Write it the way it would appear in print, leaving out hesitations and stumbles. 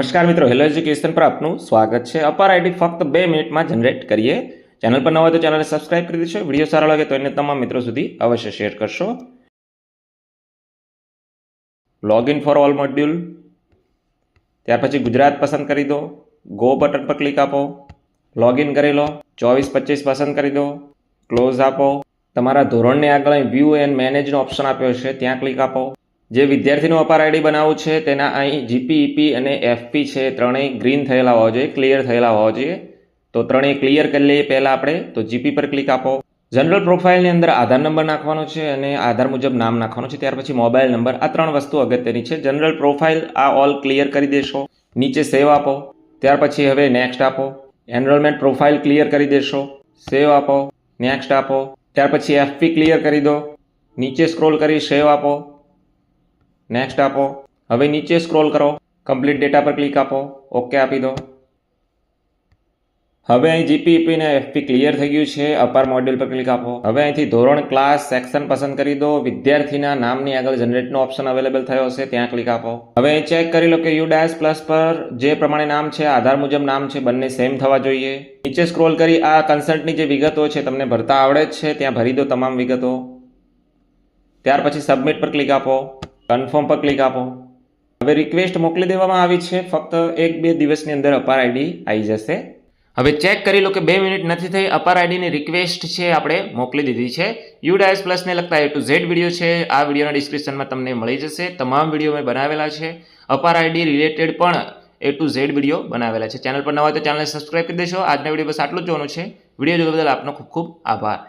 નમસ્કાર મિત્રો, hello education પર આપનું સ્વાગત છે। અપાર આઈડી ફક્ત 2 મિનિટમાં જનરેટ કરીએ। ચેનલ પર ન હોય તો ચેનલને સબસ્ક્રાઇબ કરી દેશો। વિડીયો સારો લાગે તો એને તમામ મિત્રો સુધી અવશ્ય શેર કરશો। લોગિન ફોર ઓલ મોડ્યુલ, ત્યાર પછી ગુજરાત પસંદ કરી દો। ગો બટન પર ક્લિક આપો। લોગિન કરી લો। 24-25 પસંદ કરી દો। ક્લોઝ આપો। તમારા ધોરણને આગળ વ્યૂ એન્ડ મેનેજનો ઓપ્શન આપ્યો છે, ત્યાં ક્લિક આપો। જે વિદ્યાર્થીનું અપાર આઈડી બનાવવું છે તેના અહીં જીપી, ઈપી અને એફપી છે, ત્રણેય ગ્રીન થયેલા હોવા જોઈએ, ક્લિયર થયેલા હોવા જોઈએ। તો ત્રણેય ક્લિયર કરી લઈએ પહેલાં આપણે। તો જીપી પર ક્લિક આપો। જનરલ પ્રોફાઇલની અંદર આધાર નંબર નાખવાનો છે અને આધાર મુજબ નામ નાખવાનું છે, ત્યાર પછી મોબાઈલ નંબર, આ 3 વસ્તુ અગત્યની છે। જનરલ પ્રોફાઇલ આ ઓલ ક્લિયર કરી દેશો। નીચે સેવ આપો। ત્યાર પછી હવે નેક્સ્ટ આપો। એનરોલમેન્ટ પ્રોફાઇલ ક્લિયર કરી દેશો। સેવ આપો। નેક્સ્ટ આપો। ત્યાર પછી એફપી ક્લિયર કરી દો। નીચે સ્ક્રોલ કરી સેવ આપો। નેક્સ્ટ આપો। હવે નીચે સ્ક્રોલ કરો, કમ્પ્લીટ ડેટા પર ક્લિક આપો, ઓકે આપી દો। હવે અહીં જીપી, ઈપી અને એફપી ક્લિયર થઈ ગયું છે। અપાર મોડ્યુલ પર ક્લિક આપો। હવે અહીંથી ધોરણ, ક્લાસ, સેક્શન પસંદ કરી દો। વિદ્યાર્થીના નામની આગળ જનરેટનો ઓપ્શન અવેલેબલ થયો હશે, ત્યાં ક્લિક આપો। હવે અહીં ચેક કરી લો કે યુ-પ્લસ પર જે પ્રમાણે નામ છે, આધાર મુજબ નામ છે, બંને સેમ થવા જોઈએ। નીચે સ્ક્રોલ કરી આ કન્સલ્ટની જે વિગતો છે તમને ભરતા આવડે જ છે, ત્યાં ભરી દો તમામ વિગતો। ત્યાર પછી સબમિટ પર ક્લિક આપો। કન્ફર્મ પર ક્લિક આપો। હવે રિક્વેસ્ટ મોકલી દેવામાં આવી છે, ફક્ત 1-2 દિવસની અંદર અપાર આઈડી આવી જશે। હવે ચેક કરી લો કે 2 મિનિટ નથી થઈ, અપાર આઈડીની રિક્વેસ્ટ છે આપણે મોકલી દીધી છે। યુ-પ્લસને લગતા A to Z વિડીયો છે, આ વિડીયોના ડિસ્ક્રિપ્શનમાં તમને મળી જશે। તમામ વિડીયો મેં બનાવેલા છે, અપાર આઈડી રિલેટેડ પણ A to Z વિડીયો બનાવેલા છે। ચેનલ પર ન હોય તો ચેનલને સબસ્ક્રાઇબ કરી દેશો। આજના વિડીયો બસ આટલું જ જોવાનું છે। વિડીયો જોવા બદલ આપનો ખૂબ ખૂબ આભાર।